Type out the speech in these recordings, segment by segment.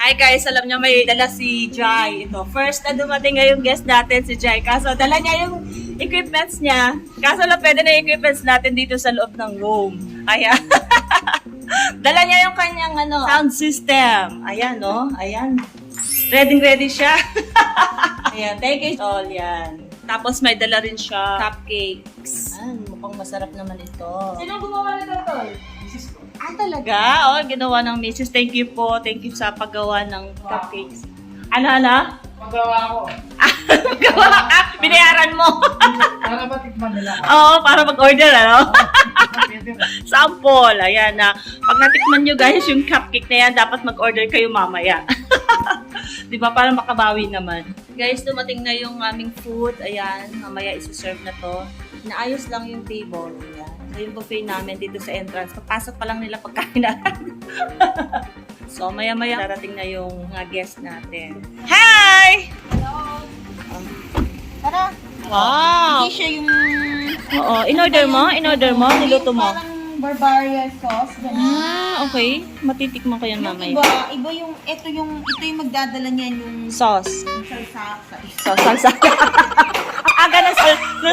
Hi guys, alam niyo may dala si Jai. Ito, first na dumating ngayong guest natin si Jai. Kaso dala niya yung equipments niya. Kaso lang pwede na yung equipments natin dito sa loob ng room. Kaya, dala niya yung kanyang sound system. Ayan, no? Ayan. Ready siya. Ayan, thank you all yan. Tapos may dala rin siya cupcakes. Mukhang masarap naman ito. Sino gumawa nito, Tol? Talaga? Oh, ginawa ng Mrs. Thank you po. Thank you sa paggawa ng cupcakes. Ano? Magawa ko. Gawa ka? Binayaran mo? Para matikman nila. Oo, para mag-order, Sample. Ayan na. Pag natikman nyo guys, yung cupcake na yan, dapat mag-order kayo mamaya. Diba? Para makabawi naman. Guys, dumating na yung aming food. Ayan, mamaya isi-serve na to. Naayos lang yung table. Ayan. So, yung buffet namin dito sa entrance. Papasok pa lang nila pagkainahan. So, maya-maya darating na yung mga guest natin. Hi! Hello! Tara! Wow! Hindi siya yung... Oo, in-order mo? Niluto mo? Parang Barbarian sauce. Ganun. Okay. Matitikman ko yan Yung mamaya. iba yung... Ito yung magdadala niyan yung... Sauce. Yung salsa. Salsa. Aga ng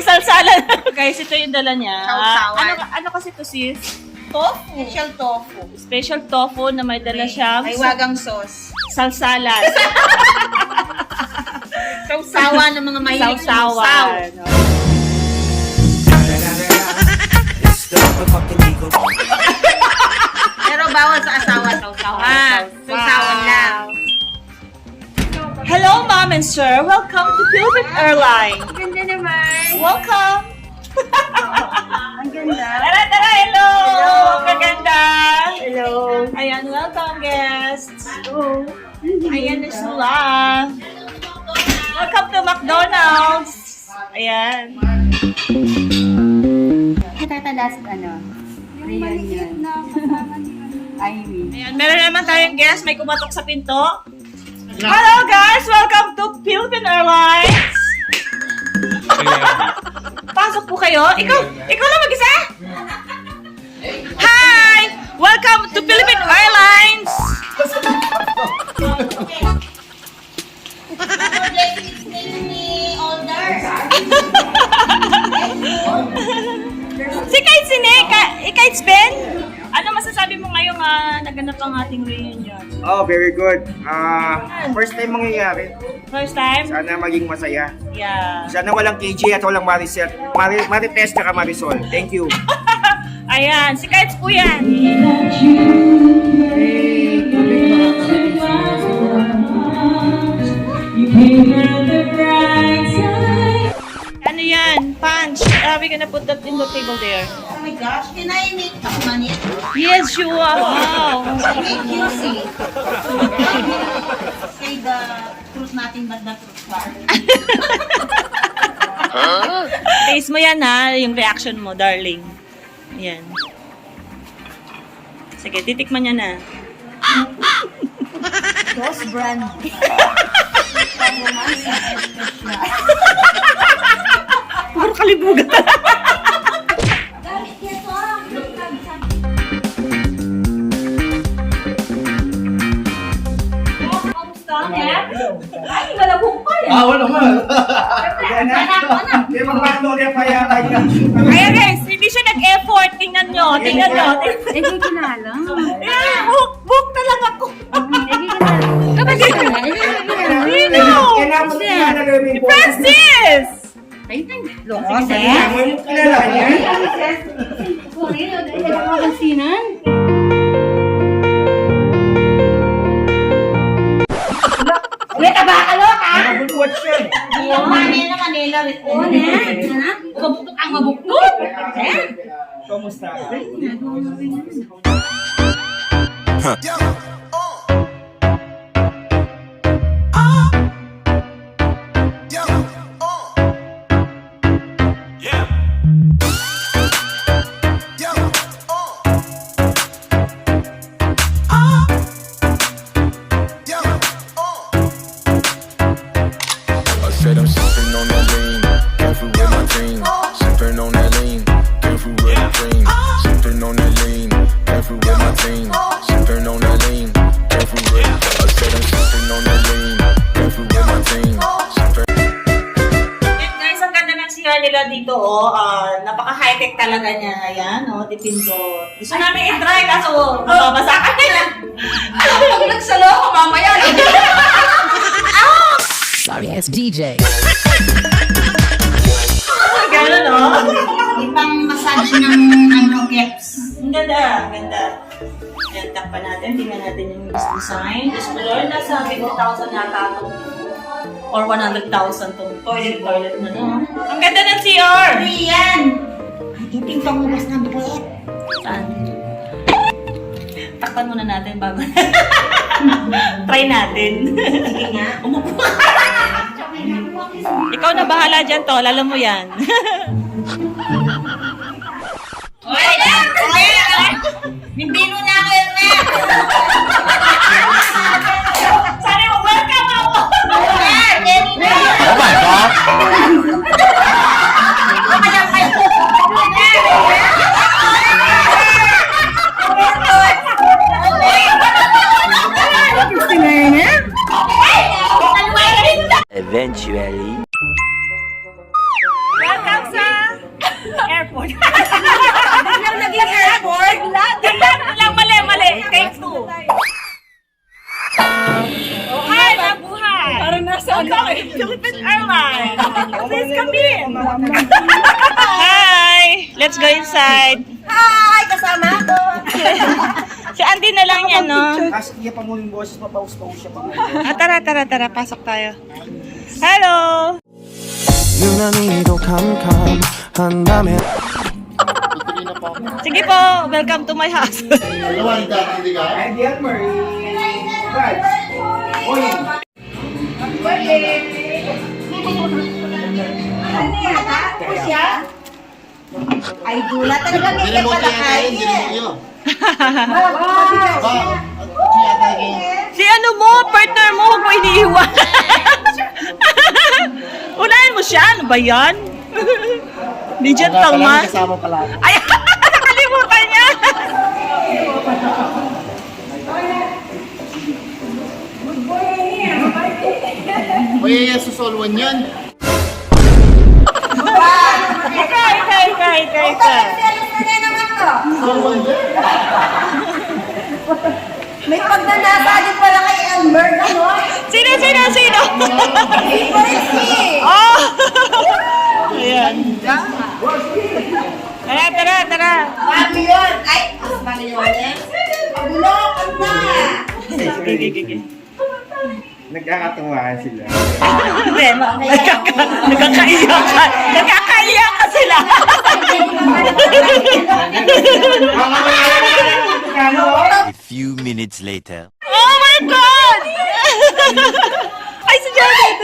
salsalan. Guys, ito yung dala niya. Sausawan. Ano kasi to sis? Tofu. Special tofu. Special tofu na may dala siyang May wagang sauce. salsalan. Sausawa ng mga mahilig sausaw. Sausawan. Pero bawal sa asawa, sausawan. Sausawan lang. Hello, Mom and Sir. Welcome to Philippine Airlines. Ganda naman. Welcome. Ang ganda. Tara, hello. Kaganda. Hello. Ayan, welcome guests. Hello. Ayan na sila. Welcome to McDonald's. Ayan. Katatalas reunion. Ayan, meron naman tayong guest. May kumatok sa pinto. Hello guys! Welcome to Philippine Airlines! Pasok po kayo. Ikaw lang mag-isa? Hi! Welcome to Philippine Airlines! Si Kite Sine, Kite Ben? Ano masasabi mo ngayong naganap ang ating reunion? Oh, very good. First time mangyayari. First time? Sana maging masaya. Yeah. Sana walang KJ at walang Marites at Marisol. Thank you. Ayan, si Kites po yan. Ano yan? Punch. We're gonna put that in the table there. Oh my gosh, can I make money? Yes, you are. Wow. Make juicy. Say the truth natin, but the truth bar. Taste mo yan yung reaction mo, darling. Yan. Sige, titikman niya na. Dos brand. Puro kalibugan. Ay, malabong pa eh. Wala man. Di magpando niya pa yata yun. Ayan guys, hindi siya nag-effort. Tingnan nyo. Hindi kinala. Book talaga ako. Kapag kinala. Sino? Kailangan mo na gawin po. Francis! Ay, Kailangan mo kilala niya. Kapansinan? Ulit ka ba? Kalo ka? Nabulwat siya. Yung Manila, Manila. Oo, Mabuktot ang mabuktot. Kamusta? Said I'm sipping on that lean, careful with my team. Sipping on that lean, careful with the dream. Sipping on that lean, careful with my team. Sipping on that lean. high-tech talaga niya. Ayan, dipindot. Gusto namin i-try kaso mababasa ka nila. Pag nagsalo ko mamaya. Sorry ass DJ. Gano'n, no? Ipang massage ng caps. Ang ganda, ang ganda. Ayan, takpan natin. Tingnan natin yung design. Display, nasa 50,000 yata itong or 100,000 itong toilet na, no? Ang ganda ng CR! Rian! Ay, titing pangugas ng puwet. Saan? Takpan muna natin bago try natin. Sige nga. Umupo. Ikaw na bahala dyan, Tol. Alam mo yan. Oy! Bimbino na ako yun na! Sana yung welcome ako! Oh my god! Eventually. Welcome sa airport. Biglang naging airport? Biglang mali. Take two. Hi, mabuhay! Parang nasa Philippine Airlines. Please come in. Hi! Let's go inside. Hi! Kasama ako! Si Andy na lang yan, no? Kasi iya pa mo yung boses, mapaus-paus siya pa mo. Tara. Pasok tayo. Hello! 유난히도 캄캄한다면 Sige po, welcome to my house. Ay, diyan, Marie. Right. Oy. Ay, dula talaga may pala kayo. Si ano mo, partner mo, huwag mo iniiwan. Unahin mo siya, ano ba yan? Di gentle man. Kasama pala. Ay, nakalimutan niya. Uy, susolwan yan. Ika. Solwan yan. May pagnanasa din pala kay Amber, ano? Sino? Mercy! Oh! Ayan. Tara. Paano yun? Ay, paano yun? Pagulokon na! Sige. Nagkakatuwaan sila. Hindi, nagkakaiyak ka sila. A few minutes later. Oh my God! Ay, si Janet!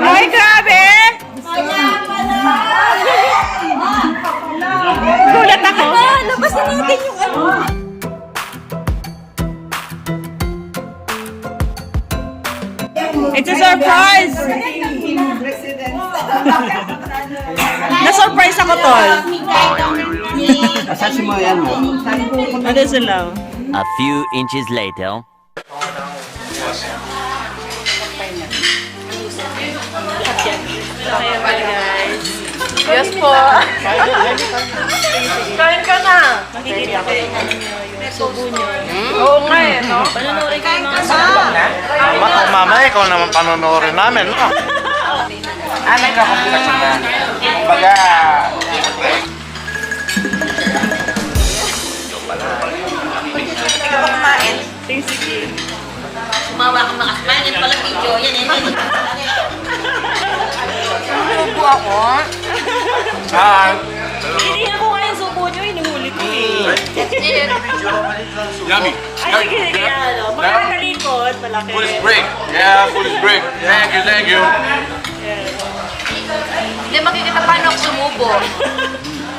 Ay, grabe! Gulat ako. Labas na natin yung ano. It's a surprise! Na-surprise ako, Tol. Asasin mo yan mo. Ano sila? A few inches later. Yes po. Kain ka na. Makikita ko yung subo nyo. Oo nga eh, no? Panonorin kayo mga subo. Mama, ikaw naman panonorin namin, no? Nagkakompleks na. Baga, Sige. Sumawa ka makasman, yan pala video, yan eh. Hinihinga ko nga yung subo nyo, hinuhuli ko eh. Yummy. Ay, sige, ano. Makakatalikod, malaki. Food is great. Yeah, food is great. Thank you. Hindi makikita paano ako sumubo.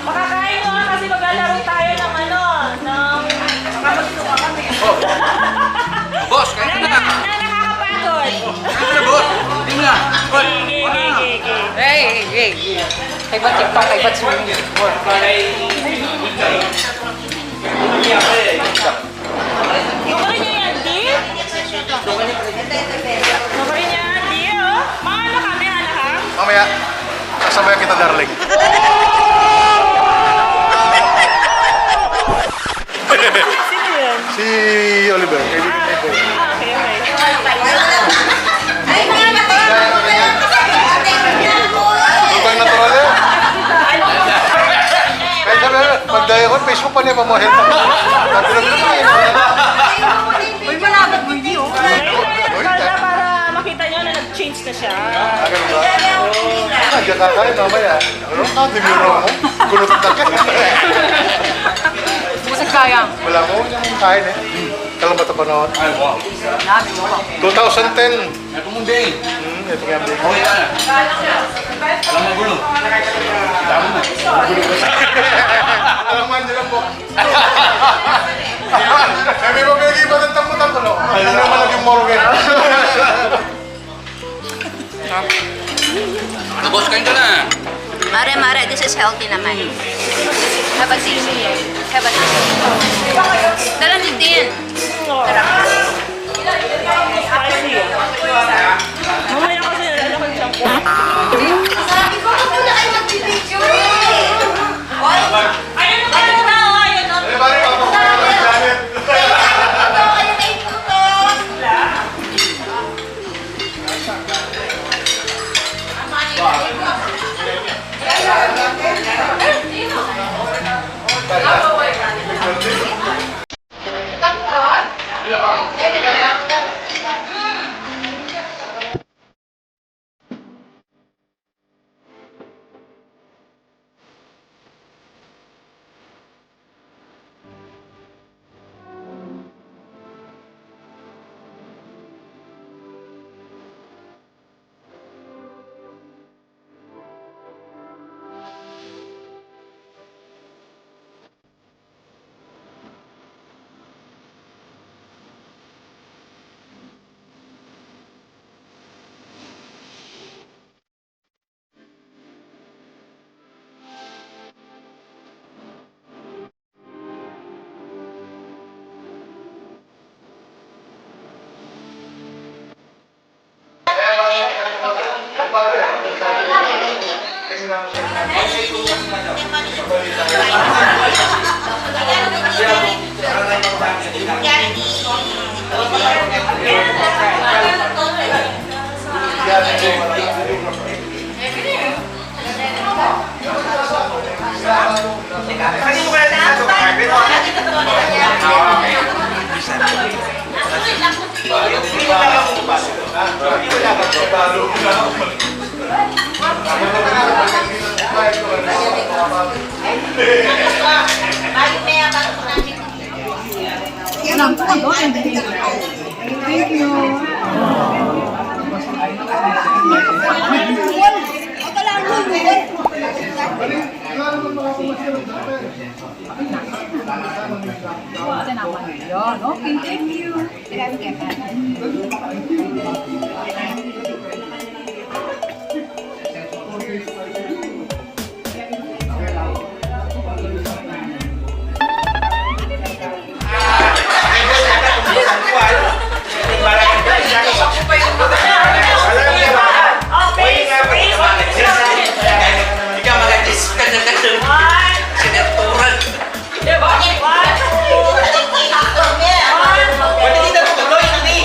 Makakain mo nga kasi maglalaro tayo ng ano, ng... Boss, kain ka na. Nakakapagod. Kain ka na, boss. Hindi mo na. Boss. Gigi. Kay ba't TikTok, kay ba't swimming? Yung rin niya yan, di? mamaya. Sasabayan kita, darling. Sino yun? Si Oliver. Kaibigan niya po. Okay, okay. Ay, mga Ito yung natural yan. Kahit sabi, magdaya ko, Facebook pa niya pamahit. Sabi lang naman yun. Uy, malapit mo yun. Para makita nyo na nag-change na siya. Ah, ganun ba? Diyan kakain mamaya. Ano? Dimiro mo? Gunutot na ka. Busag kaya. Wala mo yung kain eh. Kailan ba ito panahon? Ay, wow. 2010. May pumunding. Ito nga break. Okay, ano? Alam mo gulo. Damo mo. Alam mo, hindi lang po. May mabigay ba ng tampo-tampo, no? Alam naman lang yung morgue. Ano, boss, kain ka na. Mare, this is healthy naman. Have a seat. Have a seat. Tara ni Tin. Mamaya kasi nalalakad siya po. Sabi ko, ito na kayo mag-video eh. Oy, ayun na kayo na, ayun na. Eh, bari, makapakuha ng janet. Okay, thank you. Ikaw magandis ka na sinaturan. Pwede kita tuloy na ni.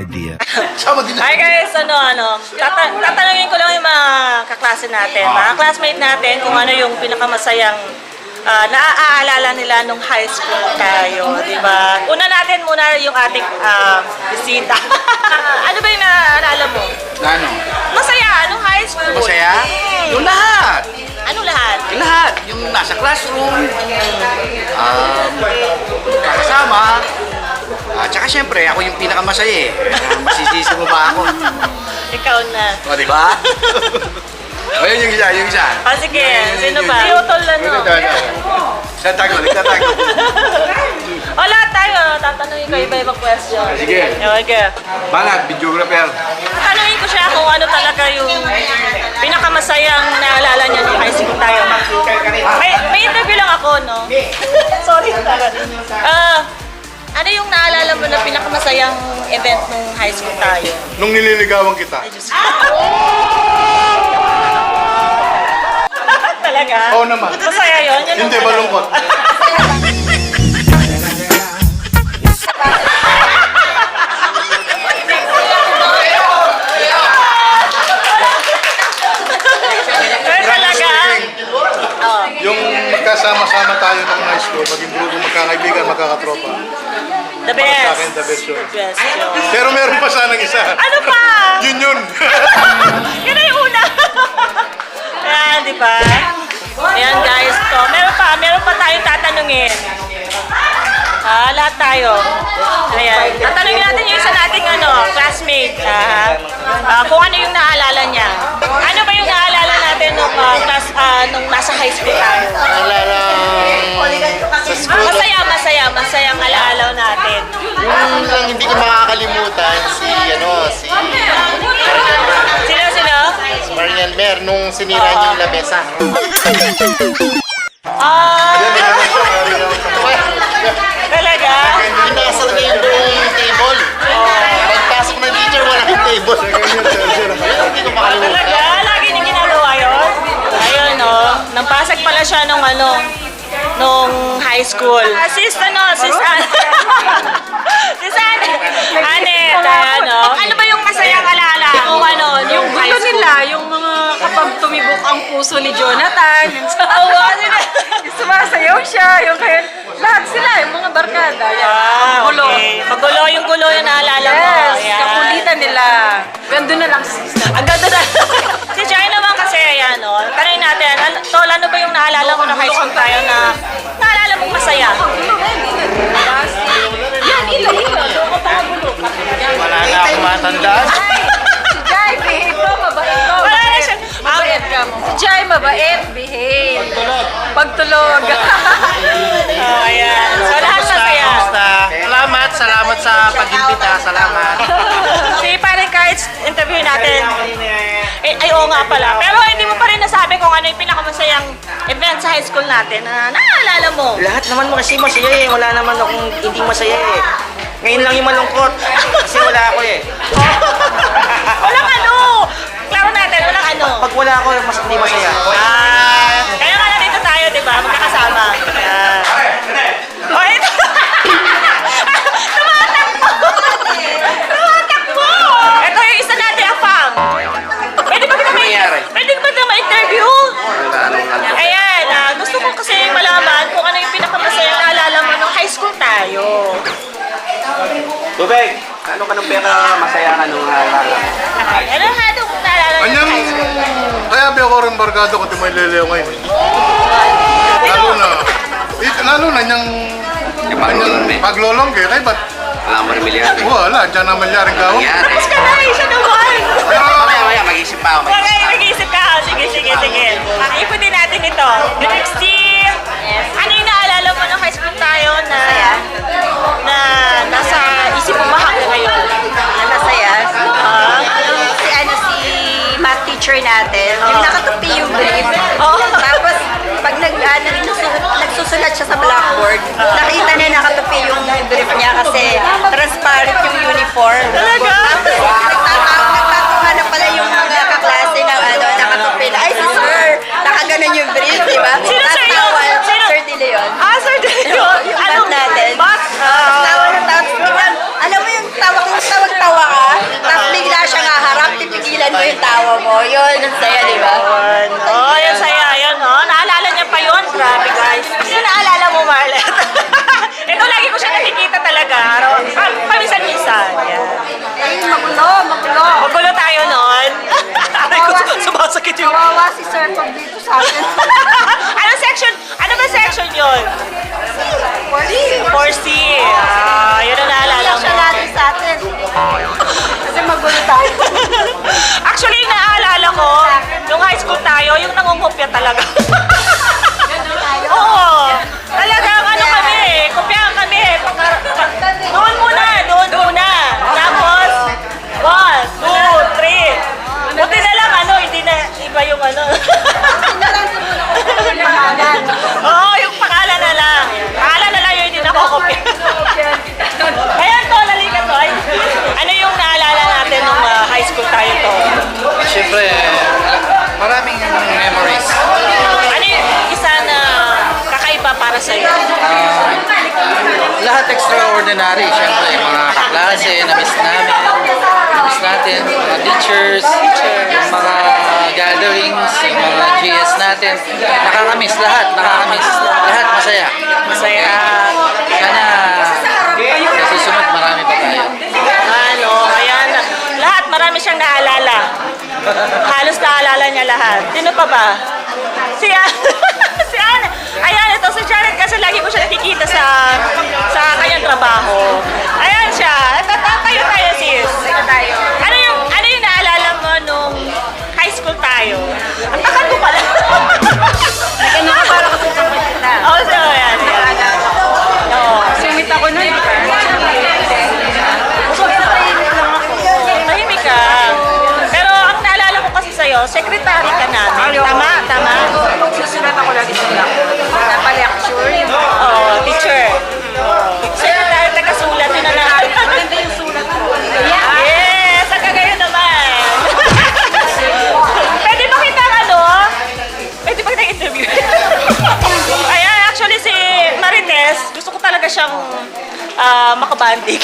idea. Sama din Hi guys, tatanungin ko lang yung mga kaklase natin, mga classmate natin kung ano yung pinakamasayang naaalala nila nung high school tayo, di ba? Una natin muna yung ating bisita. Ano ba yung naaalala mo? Ano? Masaya, nung high school. Masaya? Yung lahat. Ano lahat? Yung lahat. Yung nasa classroom. Kasama. Tsaka syempre, ako yung pinakamasaya eh. Masisisi mo ba ako? Ikaw na. O, di ba? O, yun yung isa, yung isa. Sige, sino ba? Si Utol na no. Sa tago, nagtatago. O lahat tayo, tatanungin ko iba-ibang question. Sige. Okay. Banat, videographer. Tanungin ko siya kung ano talaga yung pinakamasayang naalala niya nung high school tayo. May interview lang ako, no? Sorry. Ano yung naalala mo na pinakamasayang event nung high school tayo? Nung nililigawan kita. Talaga? Oo naman. Masaya yun? Yun ang Hindi, masaya. malungkot. Pero talaga? Yung magkasama-sama tayo ng high school, maging grupo, magkakaibigan, magkakatropa. The Para sa best. akin, the best yun. Best yun. Pero meron pa sanang isa. Ano pa? Yun yun. Yun na yung una. Ayan, di ba? Ayan guys, to. Meron pa tayong tatanungin. Lahat tayo. Ayan. Tatanungin natin yung isa nating classmate. Kung ano yung naalala niya. Ano ba yung naalala natin nung nasa high school tayo? Alala sa school, Masayang alaalaw natin. yung lang hindi ko makakalimutan si Sino? Marian Mer nung sinira niyo yung lamesa. Talaga? Pinasal niya yung buong table. Pagpasok ng teacher, wala yung table. Hindi ko makalimutan. Talaga? Lagi niya ginagawa yun? Ayun, no? Nampasag pala siya nung nung high school. Sis Anne. Ano ba yung masayang alala? Kung yung Gusto nila, yung mga kapag tumibok ang puso ni Jonathan, yung sumasayaw siya, yung kaya, lahat sila, yung mga barkada, yan, gulo. Okay. Magulo yung naalala mo. Yes, Ayan. kakulitan nila. Gando na lang si sister. Ang ganda na. Si Jai naman kasi, ayan, no? Tanay natin, Tol, ano ba yung naalala mo ng high school tayo na naalala mong masaya? Yan, ilo. Wala na akong matandaan. Si Jai, behave ka, mabait ka. Wala na siya. Mabait ka mo. Si Jai, mabait, behave. Pagtulog. Ayan. So, lahat masaya. Salamat sa pag-imbita. Salamat. Si Parang Kites, interview natin. Ay, oo nga pala. Pero hindi mo pa rin nasabi kung ano yung pinakamasayang event sa high school natin na naalala mo. Lahat naman mo kasi masaya eh. Wala naman akong hindi masaya eh. Ngayon lang yung malungkot. Kasi wala ako eh. Walang Klaro natin, walang Pag wala ako, mas hindi masaya. Kaya nga nandito tayo, di ba? Magkakasama. Oh, ito. Tumatakbo! Ito yung isa natin, Afam. Pwede ba kita ma-interview? Ayan, gusto ko kasi malaman kung ano yung pinakamasayang naalala mo nung high school tayo. Tubig! Ano ka nung pera masaya ka nung naalala? Ano nung naalala mo Anyang, nung high school? kaya ba ako rin barkada ko may lelew ngayon. Lalo na niyang paglolongge, kaya ba't? Wala mo rin milyari. Wala, dyan naman yaring gawin. Tapos ka na, siya naman. Mamaya, mag-isip pa ako. Okay, nag-iisip ka. Sige. Ipunin natin ito. The next year, ano yung naalala mo nung high school tayo na nasa isip mo ba hanggang ngayon? Masaya. Si math teacher natin, yung nakatupi yung brief. Tapos, pag nagsusulat siya sa blackboard, nakita niya nakatupi yung brief niya kasi transparent yung uniform. Talaga? Tapos, nagtatawa na pala yung mga kaklase ng nakatupi na, ay, si sir, nakaganon yung brief, di ba? Sino, sir, yun? Tawa, Sino? Sir De Leon. Sir De Leon. Yung math natin. Math? Tawa ng tawa. Alam mo yung tawag-tawa ka, yung tawa mo. Yun, ang saya, di ba? Oh, yan saya. Yan, oh. Naalala niya pa yun. Grabe, guys. Sino naalala mo, Marlet? Ito, lagi ko siya nakikita talaga. Paminsan-minsan. Yan. Ay, magulo. Magulo tayo noon. Aray ko, sumasakit yung... Kawawa si Sir pag dito sa akin. Ano section? Ano ba section yun? 4C. Yun ang naalala mo. Siya lagi sa atin. Kasi magulo tayo. Actually, naalala ko, nung high school tayo, yung nangungopya talaga. Oo. Talagang ano kami, kopyahan kami. Doon muna. Tapos, 1, 2, 3. Buti na lang, hindi na iba yung ano. Oo, yung pangalan na lang. Pangalan na lang yun, hindi nakokopya. Ayan to, nalikat to. Ay, ano yung naalala natin nung high school tayo to? Siyempre, maraming memories. Ano yung isa na kakaiba para sa'yo? Lahat extraordinary. Siyempre, yung mga kaklase, na-miss natin, mga teachers, yung mga gatherings, yung mga GS natin. Nakakamiss lahat. Lahat masaya. Masaya. Sana sa susunod marami pa tayo. Ayan. Lahat, marami siyang naalala. Halos naalala niya lahat. Sino pa ba? Si Ana. Ayan, ito si Janet kasi lagi ko siya nakikita sa kanyang trabaho. Ayan siya. Tayo sis. Ano yung naalala mo nung high school tayo? Ang takat ko pala. Nagano ka para kasi sa kita. Oo, so yan. Oo. Sumit ako nun, di ba? Tahimik ka. Pero ang naalala ko kasi sa'yo, secretary ka namin. Tama. Susulat ako lagi sa blackboard. Napalekture. Oo, teacher. Secretary, taga-sulat. Yun na lang. Maganda yung sulat ko. Yes! Ang kagayo naman. Pwede ba kitang Pwede ba kitang interview? Ayan, actually si Marites, gusto ko talaga siyang makabandig.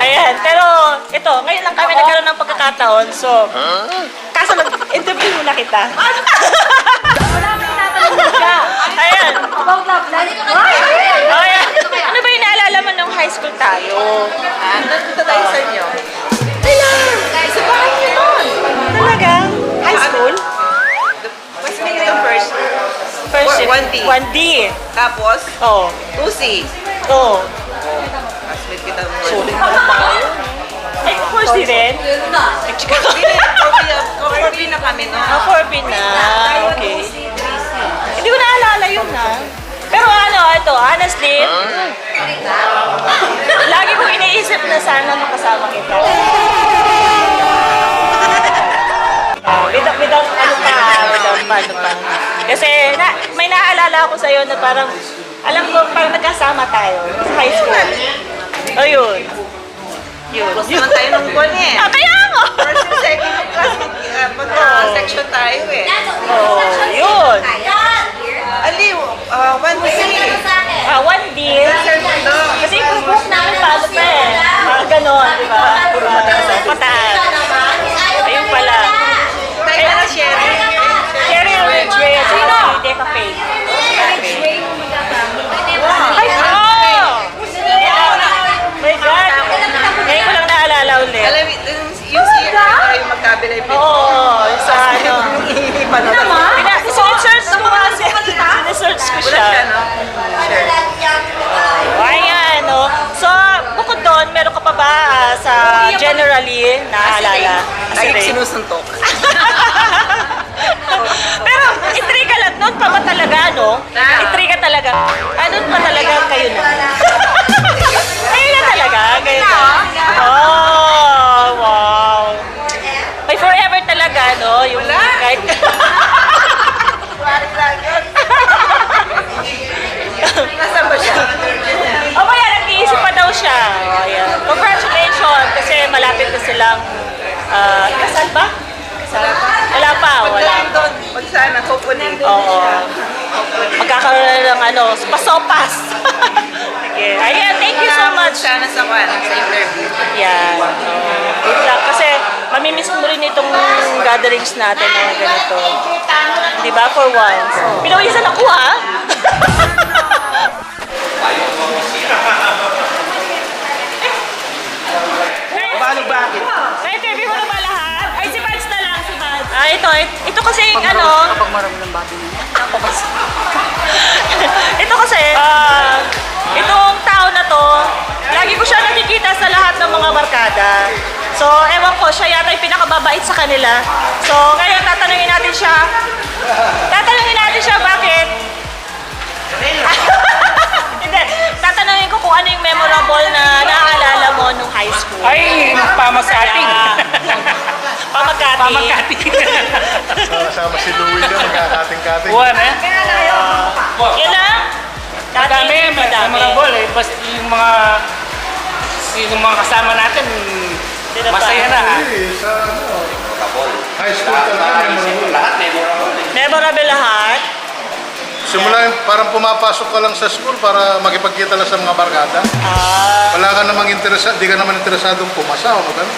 Ayan, pero ito, ngayon lang kami nagkaroon ng pagkakataon. So, kaso nag-interview muna kita. Ayan. Ayan. Ano ba yung naalala mo nung high school tayo? Nandito tayo sa inyo. Sa bahay niyo nun. Talaga? High school? Mas may yung first. First shift. 1D. 1D. Tapos, Oo. 2C. Oo. Classmate kita mo. Sulit na tayo. Ay, 4C rin? Coffee na kami, no? 4B na. Okay. Hindi ko naalala yun, ha? Pero ito, honestly, lagi ko iniisip na sana makasama kita. Without ano pa. Kasi may naaalala ako sa'yo na parang, alam ko, parang nagkasama tayo sa high school. Ayun. Close naman tayo nung buwan eh. Kaya mo! First and second class, section tayo eh. Yun. Aliw, 1C. 1D. Kasi yung book namin paano pa eh. Ganon, di ba? Pataas. Ayun pala. Tayo na na Sherry. Sherry Ridge Ray at saka si Deca Faith. Ay, my God. Ngayon ko lang naalala ulit. Alam mo, yung siya yung magkabila yung Oo, sa ano. Sinesearch ko kasi. Sinesearch ko Wala siya, siya. no? Sure. Ayan, no? So, bukod doon, meron ka pa ba sa generally naalala? Lagi Ray? sinusuntok. Pero, intriga lang. Noon pa ba talaga, no? Intriga talaga. Noon pa talaga kayo na. Ayun na talaga. Kayo na. Oh, wow. May forever talaga, no? Yung kahit... Nasaan ba siya? O kaya, nag-iisip pa daw siya. O, ayan. Congratulations, kasi malapit na silang... kasal ba? Kasal? Wala pa, wala. Doon, pag sana, hopefully. Oo. Magkakaroon na ng pasopas. Sige. Ayan, thank you so much. Sana sa interview. Yan. Good luck. Kasi mamimiss mo rin itong gatherings natin na ganito. Di ba? For once. Pinawisan ako ha? Paano bakit? Ay, interview mo na ba lahat? Ay, si Mads na lang, si Mads. Ah, ito kasi yung ano... Kapag marami ng babi niya. Ito kasi, itong tao na to, lagi ko siya nakikita sa lahat ng mga barkada. So, ewan ko, siya yata yung pinakababait sa kanila. So, ngayon tatanungin natin siya. Bakit? Hindi, tatanungin ko kung ano yung memorable na naaalala mo nung high school. Ay, pamakating. Pamagkati. Kasama si Louie dyan, magkakating-kating. Buwan eh. Yun lang? Madami, memorable eh. Basta yung mga kasama natin, Sino pa? masaya na ha. Sa high school talaga, memorable. Memorable lahat? Simula yung parang pumapasok ka lang sa school para makipagkita lang sa mga barkada. Wala ka namang interesado, di ka naman interesadong pumasa o magano.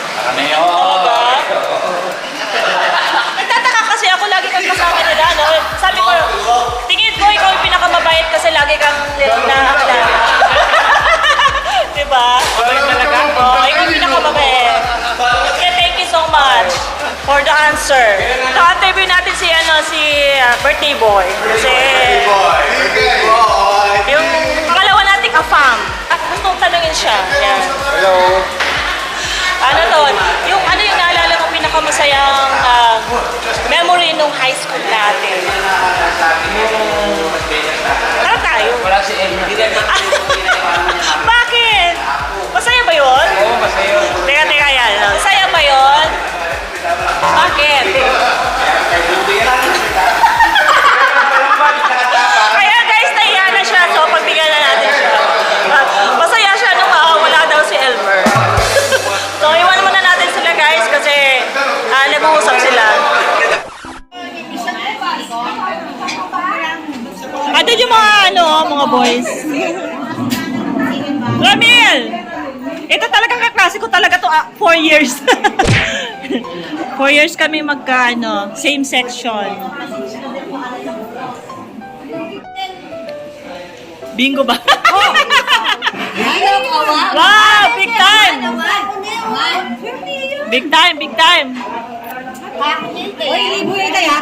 Nagtataka kasi ako lagi kang kasama nila, no? Sabi ko, tingin ko ikaw yung pinakamabait kasi lagi kang naaalala. Diba? Oo, ikaw yung pinakamabait. Kaya thank you so much for the answer. Ka-interview natin si birthday boy. Kasi yung pangalawa nating afam. At gusto kong tanungin siya. Yan. Hello. Ano to? Yung naalala mo pinakamasayang memory nung high school natin? Tara tayo. Wala si Emily. Bakit? Masaya ba yun? Oo, masaya. Teka yan. Masaya ba yun? Bakit? Kaya guys, nahiya na siya. So, pagbigyan na natin siya. Masaya siya nung wala daw si Elmer. So, iwan muna natin sila guys kasi nag-uusap sila. Ito yung mga boys. Ramil! Ito talagang kaklase ko talaga to 4 years. 4 years kami same section. Bingo ba? Wow, big time! Big time, big time! Uy, libo yun tayo.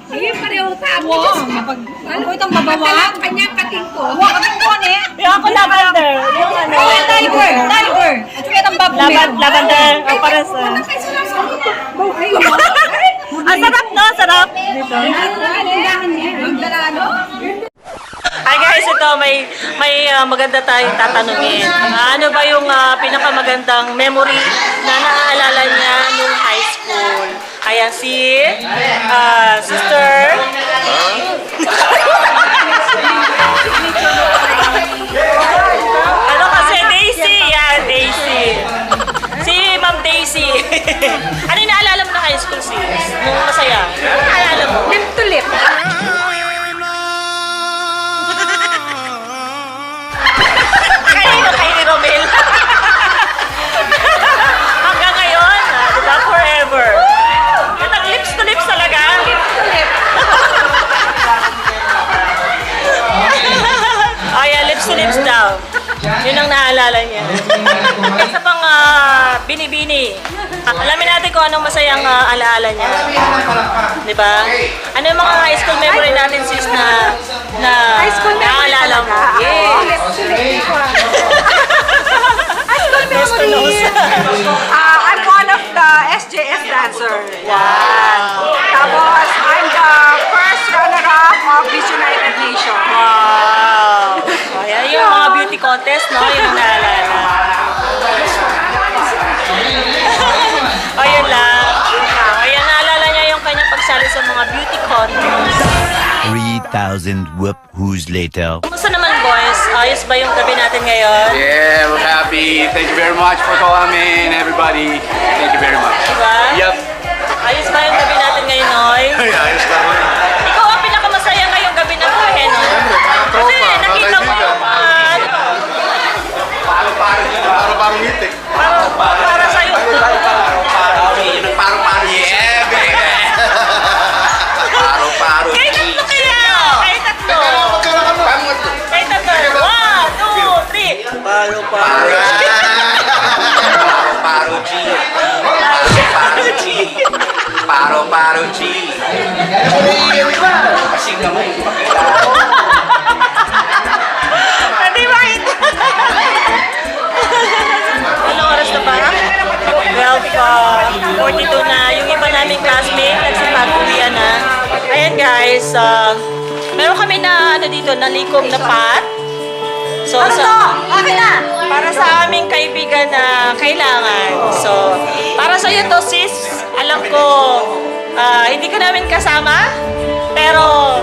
Sige, pareho tapo. Ano itong babawa? Kanyang kating ko. Kating ko eh. Yung ako lavender. Yung Tiger. At saka itong babaw. lavender. O, para sa... Ang sarap, no? Sarap. Dito. Hi guys, ito may maganda tayong tatanungin. Ano ba yung pinakamagandang memory na naaalala niya nung high school? Ayan si sister. Ano kasi Daisy? Yan, Daisy. Si Ma'am Daisy. Ano yung naalala mo na high school sis? Nung masaya? Ano naalala mo? Lip to lip. Kay ni Romel. Hanggang ngayon, diba? Forever. Ito, lips to lips talaga. Lips to lips. Ayan, lips to lips daw. Yun ang naalala niya. Isa pang binibini. Alamin natin kung anong masayang alaala niya. Diba? Ano yung mga high school memory natin sis na naalala mo? Yes. Nose to nose. I'm one of the SJS dancer. Wow. Tapos, I'm the first runner-up of Miss United Nations. Wow. Ayan yung mga beauty contest, no? Yung naalala. Ayun lang. Ayan, naalala niya yung kanyang pagsali sa mga beauty contest. 3,000 whoop-whoos later. Kumusta naman boys? Ayos ba yung gabi natin ngayon? Yeah, we're happy. Thank you very much for coming, everybody. Thank you very much. Diba? Yep. Ayos ba yung gabi natin ngayon, Noy? Ay, ayos ka naman. Ikaw ang pinakamasaya ngayong gabi na to, eh, no? Siyempre, mga tropa, Kasi mga nakita mo kaibigan. yung, Para Paro-paro ngiti. Para sa'yo. Paro-paro. Yeah, baby. Paro-paro. Kay tatlo kaya! Kay tatlo! Magkala ka mo. Kay tatlo! 1, 2, 3! Paro-paro. Paro-paro G. Paro-paro G. Kasing naman. Hindi makita! Anong oras na ba? 12:42 na. Yung iba naming classmate, nagsipag-uwian na. Ayan guys, meron kami na dito, nalikom na pot. So, Akin na! para sa aming kaibigan na kailangan. So, para sa iyo to sis, alam ko, hindi ka namin kasama, pero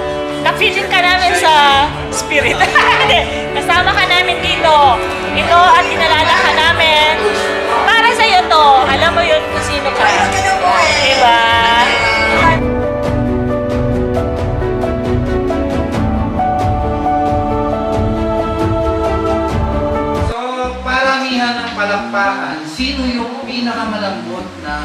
na-feeling ka namin sa spirit. Kasama ka namin dito. Ito at inalala ka namin. Para sa iyo to, alam mo yun kung sino ka. Diba? So, paramihan ng palakpakan, sino yung pinakamalambot na...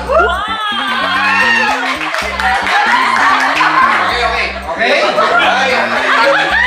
Okay?